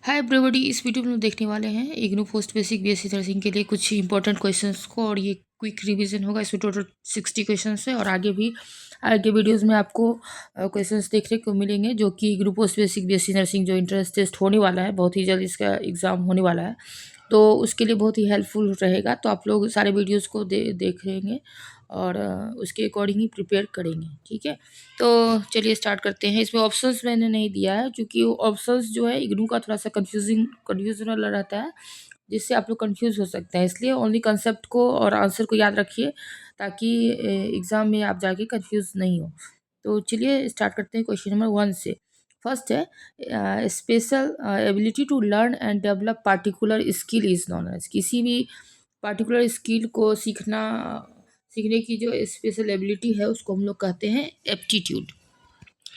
Hi everybody, इस video में हम देखने वाले हैं IGNOU post basic BSc nursing के लिए कुछ इंपॉर्टेंट क्वेश्चंस को। और ये क्विक रिवीजन होगा। इसमें टोटल 60 क्वेश्चंस है और आगे भी आगे वीडियोस में आपको क्वेश्चंस देखने को मिलेंगे जो कि IGNOU post basic BSc nursing जो इंट्रेंस टेस्ट होने वाला है, बहुत ही जल्द इसका एग्ज़ाम होने वाला है, तो उसके लिए बहुत ही हेल्पफुल रहेगा। तो आप लोग सारे वीडियोज़ को देख लेंगे और उसके अकॉर्डिंग ही प्रिपेयर करेंगे, ठीक है। तो चलिए स्टार्ट करते हैं। इसमें ऑप्शंस मैंने नहीं दिया है क्योंकि ऑप्शंस जो है इग्नू का थोड़ा सा कन्फ्यूजनल रहता है, जिससे आप लोग कंफ्यूज हो सकते हैं। इसलिए ओनली कंसेप्ट को और आंसर को याद रखिए ताकि एग्ज़ाम में आप जाके कंफ्यूज नहीं हो। तो चलिए स्टार्ट करते हैं क्वेश्चन नंबर 1 से। फर्स्ट है special ability to learn and develop particular skill is known as. किसी भी पार्टिकुलर स्किल को सीखने की जो स्पेशल एबिलिटी है उसको हम लोग कहते हैं एप्टीट्यूड।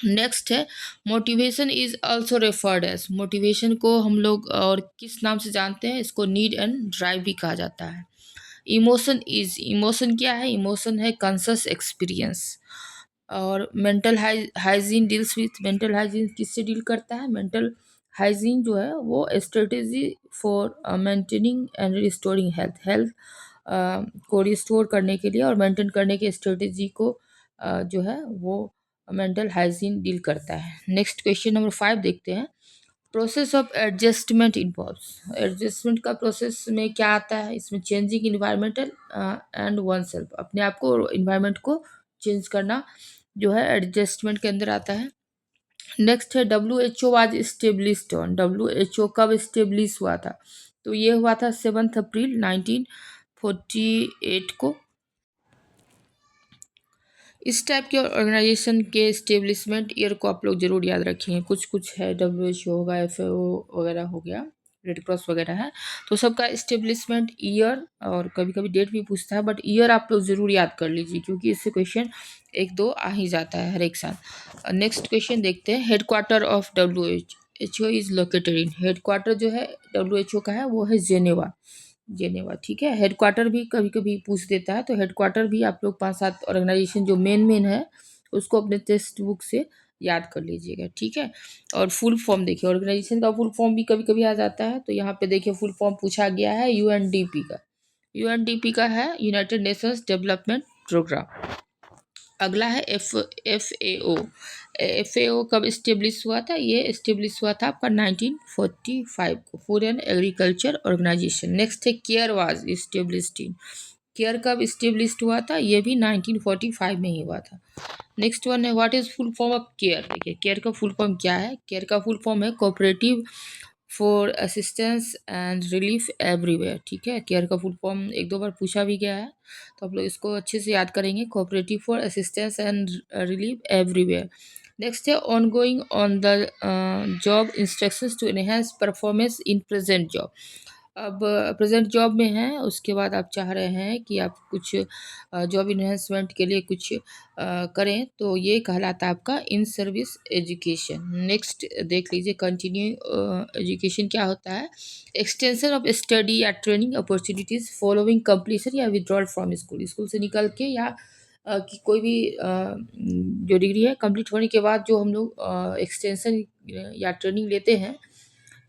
नेक्स्ट है motivation is also referred as. Motivation को हम लोग और किस नाम से जानते हैं? इसको नीड एंड ड्राइव भी कहा जाता है। इमोशन क्या है? इमोशन है कॉन्शियस एक्सपीरियंस। और mental hygiene deals with. Mental hygiene किससे डील करता है? मेंटल हाइजीन जो है वो strategy for maintaining and restoring health को रिस्टोर करने के लिए और मेंटेन करने के स्ट्रेटेजी को जो है वो मेंटल हाइजीन डील करता है। नेक्स्ट क्वेश्चन नंबर 5 देखते हैं। Process of adjustment involves. Adjustment का प्रोसेस में क्या आता है? इसमें changing environmental and one self. अपने आप को और इन्वायरमेंट को चेंज करना जो है एडजस्टमेंट के अंदर आता है। नेक्स्ट है WHO was established on. WHO कब स्टेब्लिश हुआ था? तो ये हुआ था 7 अप्रैल 1948 को। इस टाइप के ऑर्गेनाइजेशन के स्टेब्लिशमेंट ईयर को आप लोग जरूर याद रखेंगे। कुछ कुछ है, WHO होगा, FAO वगैरह हो गया, रेड क्रॉस वगैरह है, तो सबका इस्टेब्लिशमेंट ईयर और कभी कभी डेट भी पूछता है, बट ईयर आप लोग ज़रूर याद कर लीजिए क्योंकि इससे क्वेश्चन एक दो आ ही जाता है हर एक साल। नेक्स्ट क्वेश्चन देखते हैं। Headquarter of WHO is located in. Headquarter जो है WHO का है वो है जेनेवा। जेनेवा, ठीक है। हेडक्वार्टर भी कभी कभी पूछ देता है, तो हेडक्वार्टर भी आप लोग 5-7 ऑर्गेनाइजेशन जो मेन है उसको अपने टेक्स्ट बुक से याद कर लीजिएगा, ठीक है। और फुल फॉर्म देखिए, ऑर्गेनाइजेशन का फुल फॉर्म भी कभी कभी आ जाता है, तो यहाँ पे देखिए फुल फॉर्म पूछा गया है UNDP का। UNDP का है यूनाइटेड नेशंस डेवलपमेंट प्रोग्राम। अगला है FAO। FAO कब इस्टेब्लिश हुआ था? ये इस्टेब्लिश हुआ था आपका 1945 को, food and agriculture organisation. Next है CARE was established in. CARE कब इस्टेब्लिश्ड हुआ था? ये भी 1945 में ही हुआ था। नेक्स्ट वन है what is full form of CARE. देखिए केयर का फुल फॉर्म क्या है? केयर का फुल फॉर्म है cooperative for assistance and relief everywhere, ठीक है। केयर का फुल फॉर्म एक दो बार पूछा भी गया है, तो आप लोग इसको अच्छे से याद करेंगे। Cooperative for assistance and relief everywhere. Next है ongoing on the job instructions to enhance performance in present job. अब प्रेजेंट जॉब में हैं, उसके बाद आप चाह रहे हैं कि आप कुछ जॉब इन्हेंसमेंट के लिए कुछ करें, तो ये कहलाता है आपका इन सर्विस एजुकेशन। नेक्स्ट देख लीजिए कंटिन्यू एजुकेशन क्या होता है? एक्सटेंशन ऑफ स्टडी या ट्रेनिंग अपॉर्चुनिटीज़ फॉलोइंग कंप्लीशन या विड्रॉल फ्रॉम स्कूल। स्कूल से निकल के या कि कोई भी जो डिग्री है कंप्लीट होने के बाद जो हम लोग एक्सटेंशन या ट्रेनिंग लेते हैं,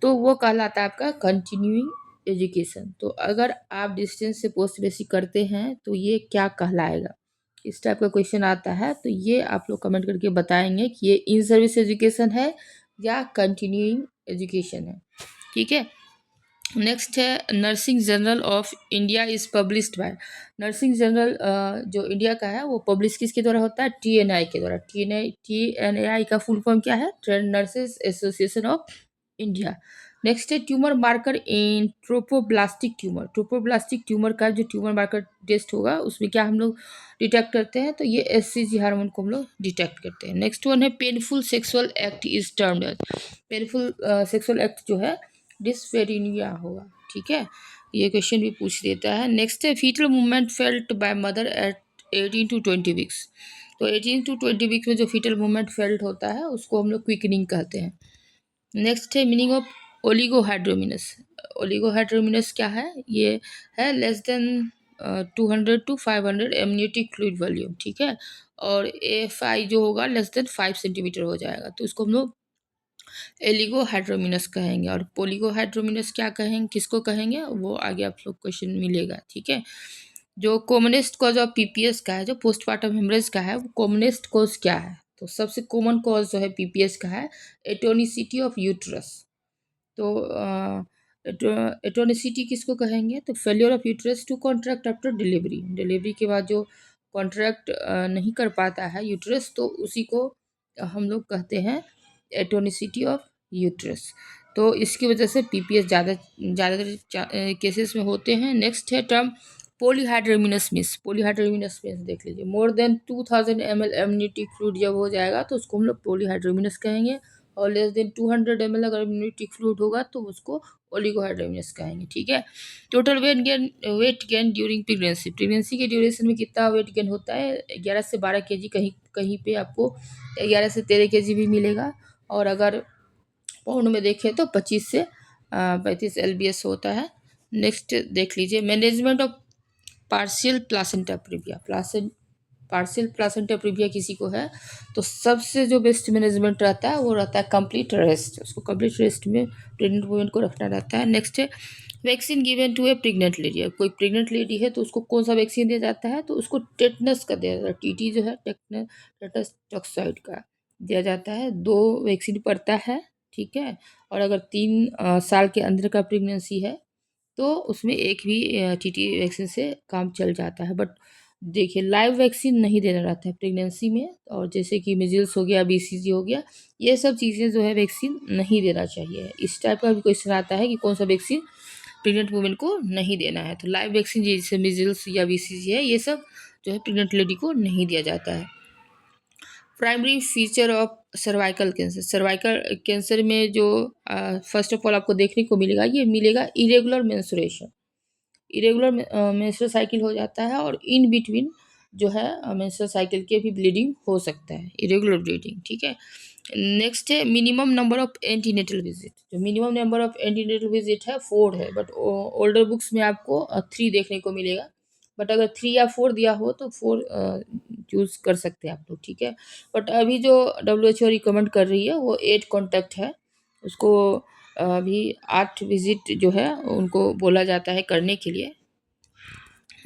तो वो कहलाता है आपका कंटिन्यूइंग एजुकेशन। तो अगर आप डिस्टेंस से पोस्ट बेसिक करते हैं तो ये क्या कहलाएगा? इस टाइप का क्वेश्चन आता है, तो ये आप लोग कमेंट करके बताएंगे कि ये इन सर्विस एजुकेशन है या कंटिन्यूइंग एजुकेशन है, ठीक है। नेक्स्ट है nursing journal of India is published by. Nursing journal जो इंडिया का है वो पब्लिश किसके द्वारा होता है? TNI के द्वारा। TNI का फुल फॉर्म क्या है? Trend nurses association of India. Next है tumour marker in ट्रोपोब्लास्टिक tumour. ट्रोपोब्लास्टिक tumour का जो ट्यूमर मार्कर टेस्ट होगा उसमें क्या हम लोग डिटेक्ट करते हैं? तो ये SCG हार्मोन को हम लोग डिटेक्ट करते हैं। नेक्स्ट वन है painful sexual act is termed as. Painful sexual act जो है डिस्फेरिनिया होगा, ठीक है। ये क्वेश्चन भी पूछ देता है। नेक्स्ट है fetal movement felt by mother eight 18 to 20 weeks. तो 18 to 20 वीक्स में जो फीटल मूवमेंट फेल्ट होता है उसको हम लोग क्विकनिंग कहते हैं। नेक्स्ट है मीनिंग ऑफ ओलिगोहाइड्रोमिनस। ओलिगोहाइड्रोमिनस क्या है? ये है less than 200 to 500 amniotic fluid volume, ठीक है। और AFI जो होगा लेस देन 5 सेंटीमीटर हो जाएगा, तो इसको हम लोग एलिगोहाइड्रोमिनस कहेंगे। और पोलिगोहाइड्रोमिनस क्या कहेंगे, किसको कहेंगे, वो आगे आप लोग क्वेश्चन मिलेगा। ठीक है, जो कॉमनेस्ट कॉज ऑफ पीपीएस का है, जो पोस्टमार्टम हेमरेज का है, वो कॉमनेस्ट कॉज क्या है, तो सबसे कॉमन कॉज जो है पीपीएस का है एटोनिसिटी ऑफ यूट्रस। तो एटोनिसिटी किसको कहेंगे, तो failure of uterus to contract after delivery, delivery के बाद जो कॉन्ट्रैक्ट नहीं कर पाता है यूट्रस, तो उसी को हम लोग कहते हैं एटोनिसिटी ऑफ यूट्रस। तो इसकी वजह से पीपीएस ज़्यादातर केसेस में होते हैं। नेक्स्ट है टर्म पोलीहाइड्रोमिनस मिस। पोलीहाइड्रोमिनस मिस देख लीजिए, more than 2000 ml amniotic fluid जब हो जाएगा तो उसको हम लोग पोलीहाइड्रोमिनस कहेंगे, और लेस देन 200 ml अगर एमनियोटिक फ्लूइड होगा तो उसको ओलिगोहाइड्रोमिनस कहेंगे। ठीक है, total weight gain during pregnancy, pregnancy के ड्यूरेशन में कितना वेट गेन होता है, 11 से 12 केजी, कहीं कहीं पे आपको 11 से 13 केजी भी मिलेगा, और अगर पाउंड में देखें तो 25 से 35 LBS होता है। नेक्स्ट देख लीजिए, management of partial placenta previa. Partial placenta previa किसी को है तो सबसे जो बेस्ट मैनेजमेंट रहता है वो रहता है कंप्लीट रेस्ट, उसको कंप्लीट रेस्ट में प्रेग्नेंट वुमेन को रखना रहता है। नेक्स्ट है vaccine given to a pregnant lady. कोई प्रेग्नेंट लेडी है तो उसको कौन सा वैक्सीन दिया जाता है, तो उसको टेटनस का दिया जाता है, टीटी जो है टेटनस टॉक्साइड का दिया जाता है। 2 वैक्सीन पड़ता है। ठीक है, और अगर 3 साल के अंदर का प्रेगनेंसी है तो उसमें एक भी टीटी वैक्सीन से काम चल जाता है। बट देखिए लाइव वैक्सीन नहीं देना रहता है प्रेगनेंसी में, और जैसे कि मिजिल्स हो गया, बीसीजी हो गया, ये सब चीज़ें जो है वैक्सीन नहीं देना चाहिए। इस टाइप का भी क्वेश्चन आता है कि कौन सा वैक्सीन प्रेग्नेंट वुमेन को नहीं देना है, तो लाइव वैक्सीन जैसे मिजिल्स या बीसीजी है, ये सब जो है प्रेग्नेंट लेडी को नहीं दिया जाता है। Primary feature of cervical cancer, cervical cancer में जो फर्स्ट ऑफ ऑल आपको देखने को मिलेगा, ये मिलेगा irregular menstruation. Irregular menstrual cycle हो जाता है, और इन बिटवीन जो है मेंस्ट्रुअल साइकिल के भी ब्लीडिंग हो सकता है, इरेगुलर ब्लीडिंग। ठीक है, नेक्स्ट है minimum number of antenatal visit. जो minimum number of antenatal visit है 4 है, बट ओल्डर बुक्स में आपको 3 देखने को मिलेगा। बट अगर 3 या 4 दिया हो तो 4 चूज़ कर सकते हैं आप लोग। ठीक है, बट अभी जो WHO रिकमेंड कर रही है वो 8 कॉन्टैक्ट है, उसको अभी 8 विजिट जो है उनको बोला जाता है करने के लिए।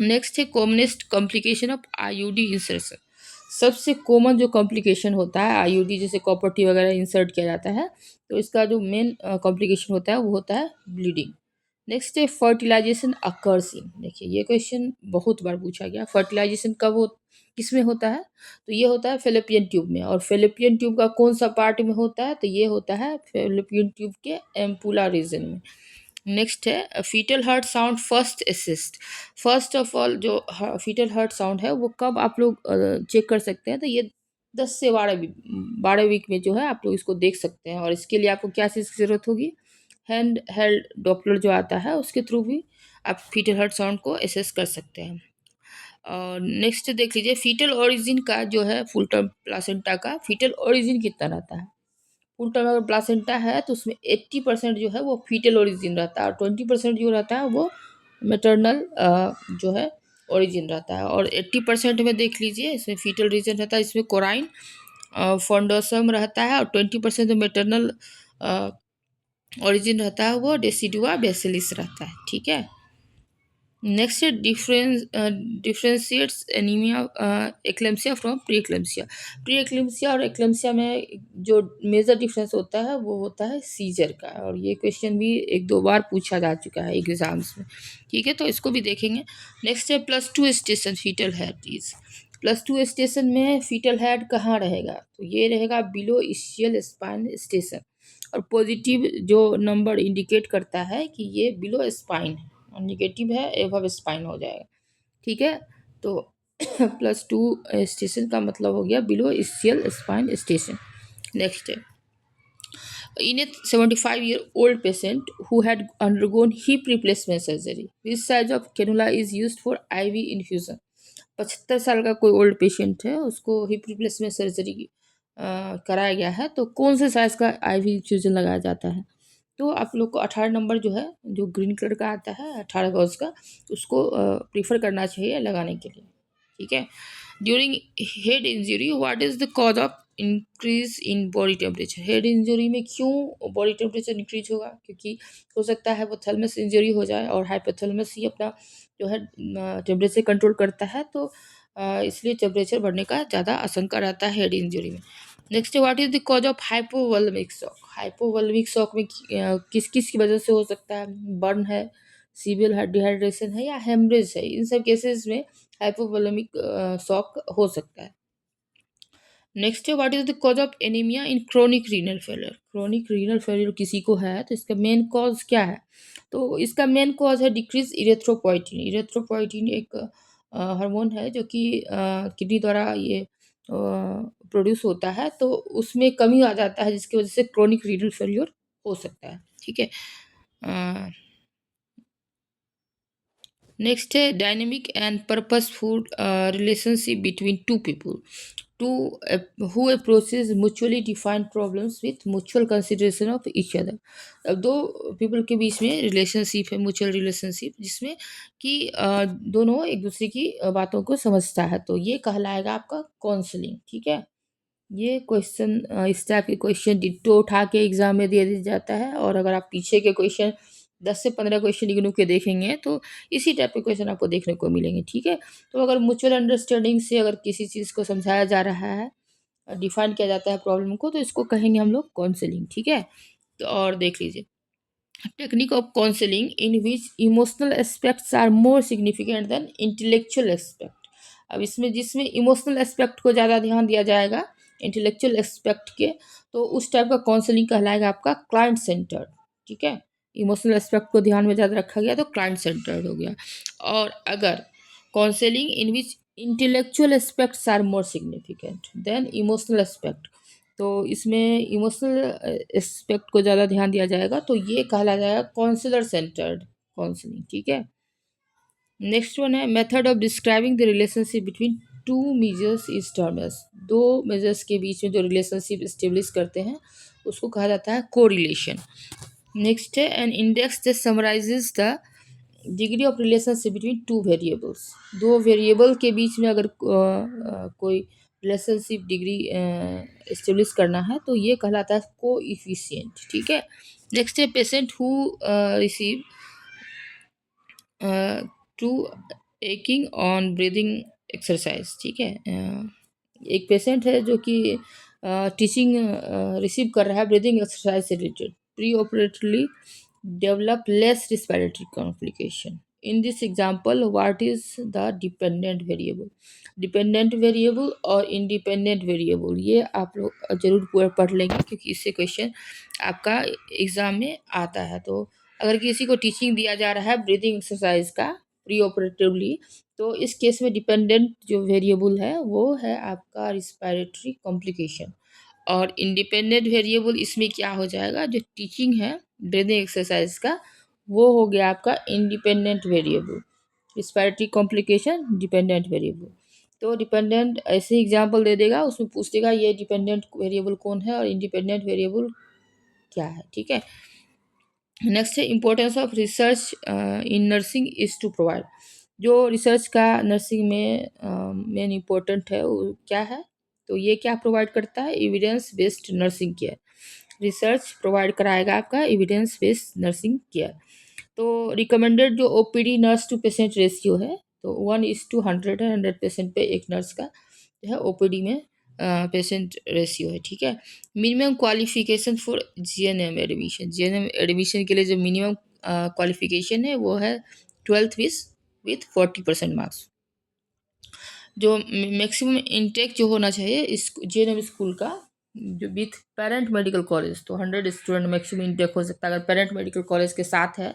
नेक्स्ट है commonest complication of IUD insertion. सबसे कॉमन जो कॉम्प्लिकेशन होता है आईयूडी, जैसे कॉपर टी वगैरह इंसर्ट किया जाता है, तो इसका जो मेन कॉम्प्लिकेशन होता है वो होता है ब्लीडिंग। नेक्स्ट है फर्टिलाइजेशन अकर्स इन। देखिए ये क्वेश्चन बहुत बार पूछा गया, फर्टिलाइजेशन कब हो, किस में होता है, तो ये होता है फेलोपियन ट्यूब में। और फेलोपियन ट्यूब का कौन सा पार्ट में होता है, तो ये होता है फेलोपियन ट्यूब के एम्पुला रीजन में। नेक्स्ट है fetal heart sound first assist. First of all जो फीटल हार्ट साउंड है वो कब आप लोग चेक कर सकते हैं, तो ये 10 से 12 वीक में जो है आप लोग इसको देख सकते हैं। और इसके लिए आपको क्या चीज़ की ज़रूरत होगी, हैंड हेल्ड डॉपलर जो आता है उसके थ्रू भी आप फीटल हार्ट साउंड को एसेस कर सकते हैं। और नेक्स्ट देख लीजिए फीटल ओरिजिन का जो है फुल टर्म प्लासेंटा का फीटल ओरिजिन कितना रहता है। फुल टर्म अगर प्लासेंटा है तो उसमें 80% जो है वो फीटल ओरिजिन रहता है, और 20% जो रहता है वो मेटर्नल जो है ओरिजिन रहता है। और 80% में देख लीजिए इसमें फीटल रीजन रहता है, इसमें कोराइन फॉन्डोसम रहता है, और 20% जो मेटर्नल ओरिजिन रहता है वो डेसिडुआ बेसिलिस रहता है। ठीक है, नेक्स्ट है differentiates anaemia eclampsia from pre eclampsia. Pre eclampsia और एक्लेम्सिया में जो मेजर डिफरेंस होता है वो होता है सीजर का, और ये क्वेश्चन भी 1-2 बार पूछा जा चुका है एग्जाम्स में। ठीक है, तो इसको भी देखेंगे। नेक्स्ट है +2 station fetal head is. +2 station में फीटल हेड कहाँ रहेगा, तो ये रहेगा बिलो इशियल स्पाइन स्टेशन, और पॉजिटिव जो नंबर इंडिकेट करता है कि ये बिलो स्पाइन है, और निगेटिव है एबव स्पाइन हो जाएगा। ठीक है, तो +2 स्टेशन का मतलब हो गया below ischial spine station. Next है in a 75-year-old patient who had undergone hip replacement surgery, which size of cannula is used for IV infusion। 75 साल का कोई ओल्ड पेशेंट है, उसको हिप रिप्लेसमेंट सर्जरी कराया गया है, तो कौन से साइज़ का IV इन्फ्यूजन लगाया जाता है, तो आप लोग को 18 नंबर जो है, जो ग्रीन कलर का आता है 18 गॉज का, उसको प्रीफर करना चाहिए लगाने के लिए। ठीक है, during head injury what is the cause of increase in body temperature? Head injury में क्यों बॉडी टेम्परेचर इंक्रीज होगा? क्योंकि हो सकता है हाइपोथैलेमस इंजरी हो जाए, और हाइपोथैलेमस ही अपना जो है टेम्परेचर कंट्रोल करता है, तो इसलिए टेम्परेचर बढ़ने का ज़्यादा आशंका रहता है हेड इंजरी में। Next, what is the cause of hypovolemic shock? Hypovolemic shock में किस किस की वजह से हो सकता है? बर्न है, सीवियर डिहाइड्रेशन है, या हेमरेज है? इन सब केसेस में हाइपोवोलेमिक शॉक हो सकता है। नेक्स्ट है, what is the cause of anaemia in chronic renal failure? Chronic renal failure किसी को है तो इसका मेन कॉज क्या है? तो इसका मेन कॉज है डिक्रीज इरेथ्रोपोइटिन। इरेथ्रोपोइटिन एक हार्मोन है जो कि किडनी द्वारा ये प्रोड्यूस होता है, तो उसमें कमी आ जाता है, जिसकी वजह से क्रोनिक रीनल फेलियर हो सकता है। ठीक है। नेक्स्ट है, dynamic and purposeful relationship between two people to who approaches mutually defined problems with mutual consideration of each other। अब दो पीपल के बीच में रिलेशनशिप है, म्यूचुअल रिलेशनशिप, जिसमें कि दोनों एक दूसरे की बातों को समझता है, तो ये कहलाएगा आपका काउंसलिंग। ठीक है। ये क्वेश्चन इस टाइप के क्वेश्चन डिट्टो उठा के एग्जाम में दे दिया जाता है, और अगर आप पीछे के क्वेश्चन 10 से 15 क्वेश्चन इग्नू के देखेंगे तो इसी टाइप के क्वेश्चन आपको देखने को मिलेंगे। ठीक है। तो अगर म्यूचुअल अंडरस्टैंडिंग से अगर किसी चीज़ को समझाया जा रहा है, डिफाइन किया जाता है प्रॉब्लम को, तो इसको कहेंगे हम लोग काउंसलिंग। ठीक है। तो और देख लीजिए, technique of counselling in which emotional aspects are more significant than intellectual aspect. अब इसमें जिसमें इमोशनल एस्पेक्ट को ज़्यादा ध्यान दिया जाएगा इंटेलेक्चुअल एस्पेक्ट के, तो उस टाइप का काउंसलिंग कहलाएगा आपका क्लाइंट सेंटर्ड। ठीक है। इमोशनल एस्पेक्ट को ध्यान में ज़्यादा रखा गया तो क्लाइंट सेंटर्ड हो गया। और अगर counselling in which intellectual aspects are more significant than emotional aspect, तो इसमें इमोशनल एस्पेक्ट को ज़्यादा ध्यान दिया जाएगा, तो ये कहला जाएगा काउंसलर सेंटर्ड काउंसलिंग। ठीक है। नेक्स्ट वन है, method of describing the relationship between two measures is termed as. दो मेजर्स के बीच में जो रिलेशनशिप स्टेब्लिश करते हैं उसको कहा जाता है कोरिलेशन। नेक्स्ट है, an index that summarises the degree of relationship between two variables. दो वेरिएबल के बीच में अगर कोई रिलेशनशिप डिग्री इस्टेब्लिश करना है तो ये कहलाता है कोएफिशिएंट। ठीक है। नेक्स्ट है, patient who receive to aching on breathing exercise. ठीक है। एक पेशेंट है जो कि टीचिंग रिसीव कर रहा है ब्रीदिंग एक्सरसाइज से related, pre operatively develop less respiratory complication. In this example what is the dependent variable? Dependent variable और इंडिपेंडेंट वेरिएबल ये आप लोग जरूर पूरा पढ़ लेंगे, क्योंकि इससे क्वेश्चन आपका एग्जाम में आता है। तो अगर किसी को टीचिंग दिया जा रहा है ब्रीदिंग एक्सरसाइज का प्री ऑपरेटिवली, तो इस केस में डिपेंडेंट जो वेरिएबल है वो है आपका रिस्पिरेटरी कॉम्प्लिकेशन, और इंडिपेंडेंट वेरिएबल इसमें क्या हो जाएगा, जो टीचिंग है ब्रीदिंग एक्सरसाइज का वो हो गया आपका independent variable, respiratory complication dependent variable. तो डिपेंडेंट ऐसे एग्जाम्पल दे देगा, उसमें पूछ देगा ये डिपेंडेंट वेरिएबल कौन है और इंडिपेंडेंट वेरिएबल क्या है। ठीक है। नेक्स्ट है, importance of research in nursing is to provide. जो रिसर्च का नर्सिंग में मेन इम्पोर्टेंट है वो क्या है, तो ये क्या प्रोवाइड करता है, evidence based nursing care. Research provide कराएगा आपका एविडेंस बेस्ड नर्सिंग केयर। तो रिकमेंडेड जो OPD nurse to patient ratio है, तो 1:100 है, 100% पे एक नर्स का जो है ओपीडी में पेशेंट रेशियो है। ठीक है। Minimum qualification for GNM admission. GNM admission के लिए जो मिनिमम क्वालिफिकेशन है वो है 12th विथ 40% मार्क्स। जो मैक्सिमम इंटेक जो होना चाहिए इस जेएनएम स्कूल का, जो विथ पेरेंट मेडिकल कॉलेज, तो 100 स्टूडेंट मैक्सिमम इंटेक हो सकता है अगर पेरेंट मेडिकल कॉलेज के साथ है।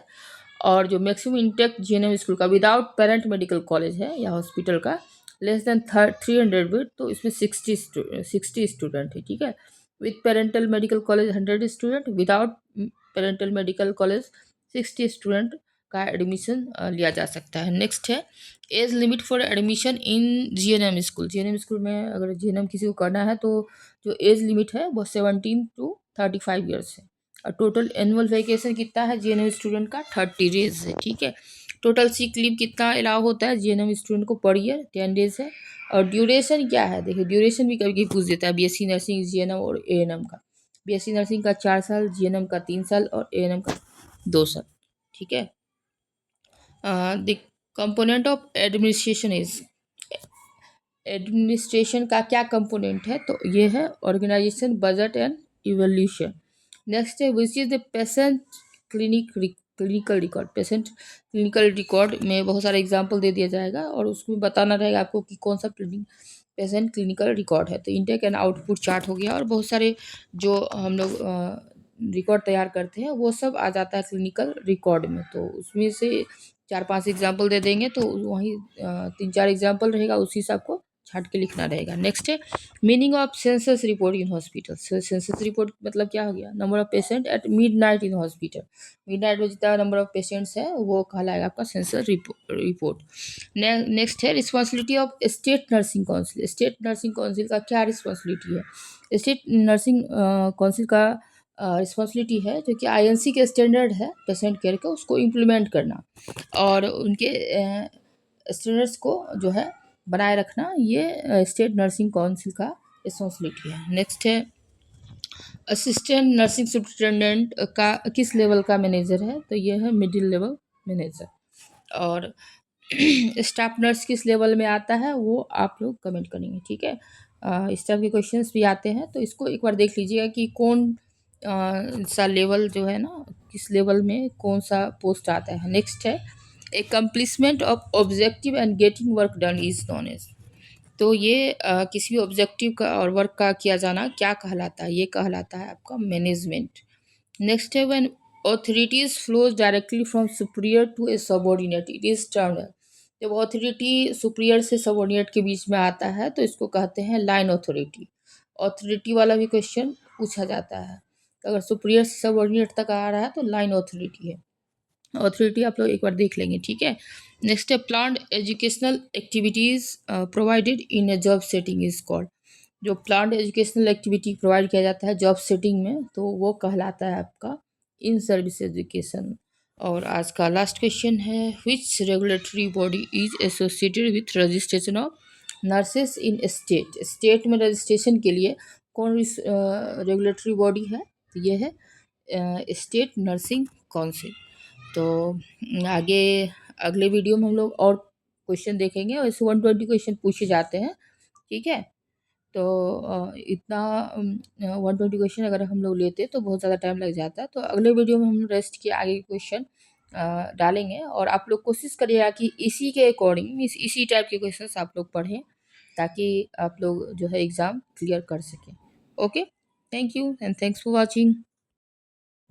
और जो मैक्सिमम इंटेक जेएनएम स्कूल का विदाउट पेरेंट मेडिकल कॉलेज है या हॉस्पिटल का, लेस देन 300 बिट, तो इसमें 60 स्टूडेंट है। ठीक है। With parental medical college 100 student, without parental medical college 60 student का एडमिशन लिया जा सकता है। नेक्स्ट है, age limit for admission in GNM school. GNM school में अगर जीएनएम किसी को करना है तो जो एज लिमिट है वो 17 to 35 ईयर्स है। और टोटल एनुअल वैकेशन कितना है जीएनएम स्टूडेंट का, 30 डेज है। ठीक है। टोटल सिक लीव कितना अलाउ होता है जीएनएम स्टूडेंट को पर ईयर? 10 डेज है। और ड्यूरेशन क्या है? देखिए ड्यूरेशन भी कभी कभी पूछ देता है बीएससी नर्सिंग, जीएनएम और एएनएम का। बीएससी नर्सिंग का 4 साल, जीएनएम का 3 साल और एएनएम का 2 साल। ठीक है। The component of administration is, administration का क्या कंपोनेंट है? तो ये है organisation, budget and evaluation. Next है which is the patient clinical record. Patient clinical record में बहुत सारे एग्जाम्पल दे दिया जाएगा और उसमें बताना रहेगा आपको कि कौन सा पेशेंट क्लिनिकल रिकॉर्ड है। तो इनटेक एंड आउटपुट चार्ट हो गया और बहुत सारे जो हम लोग रिकॉर्ड तैयार करते हैं वो सब आ जाता है क्लिनिकल रिकॉर्ड में। तो उसमें से 4-5 एग्जाम्पल दे देंगे तो वहीं 3-4 एग्जाम्पल रहेगा, उसी से आपको छाट के लिखना रहेगा। नेक्स्ट है meaning of census report in hospital. Census report मतलब क्या हो गया? Number of patient at midnight in hospital. Midnight में जितना नंबर ऑफ पेशेंट्स है वो कहलाएगा आपका सेंसस रिपोर्ट। नेक्स्ट है responsibility of state nursing council. State nursing council का क्या रिस्पॉन्सिबिलिटी है? स्टेट नर्सिंग काउंसिल का रिस्पॉन्सिबिलिटी है जो कि आईएनसी के स्टैंडर्ड है पेशेंट केयर का, उसको इम्प्लीमेंट करना और उनके स्टैंडर्ड्स को जो है बनाए रखना, ये स्टेट नर्सिंग काउंसिल का रिस्पॉन्सिबिलिटी है। नेक्स्ट है असिस्टेंट नर्सिंग सुपरिटेंडेंट का किस लेवल का मैनेजर है? तो ये है मिडिल लेवल मैनेजर। और स्टाफ नर्स किस लेवल में आता है वो आप लोग कमेंट करेंगे। ठीक है। इस टाइप के क्वेश्चंस भी आते हैं तो इसको एक बार देख लीजिएगा कि कौन सा लेवल जो है ना, किस लेवल में कौन सा पोस्ट आता है। नेक्स्ट है accomplishment of objective and getting work done is known as. तो ये किसी भी ऑब्जेक्टिव का और वर्क का किया जाना क्या कहलाता है? ये कहलाता है आपका मैनेजमेंट। नेक्स्ट है when authorities flows directly from superior to a subordinate it is termed. जब ऑथोरिटी सुपीरियर से सबऑर्डिनेट के बीच में आता है तो इसको कहते हैं लाइन ऑथोरिटी। ऑथोरिटी वाला भी क्वेश्चन पूछा जाता है, तो अगर सुपीरियर से सबऑर्डिनेट तक आ रहा है तो लाइन ऑथोरिटी है। ऑथोरिटी आप लोग एक बार देख लेंगे। ठीक है। नेक्स्ट है planned educational activities provided in A job setting is called. जो प्लान्ड एजुकेशनल एक्टिविटी प्रोवाइड किया जाता है जॉब सेटिंग में तो वो कहलाता है आपका इन सर्विस एजुकेशन। और आज का लास्ट क्वेश्चन है which regulatory body is associated with registration of nurses in state. State में रजिस्ट्रेशन के लिए कौन रेगुलेटरी बॉडी है? तो ये है स्टेट नर्सिंग काउंसिल। तो आगे अगले वीडियो में हम लोग और क्वेश्चन देखेंगे और इसे 120 क्वेश्चन पूछे जाते हैं। ठीक है। तो इतना 120 क्वेश्चन अगर हम लोग लेते तो बहुत ज़्यादा टाइम लग जाता है। तो अगले वीडियो में हम रेस्ट के आगे क्वेश्चन डालेंगे और आप लोग कोशिश करिएगा कि इसी के अकॉर्डिंग इसी टाइप के क्वेश्चन आप लोग पढ़ें ताकि आप लोग जो है एग्ज़ाम क्लियर कर सकें। Okay, thank you and thanks for watching.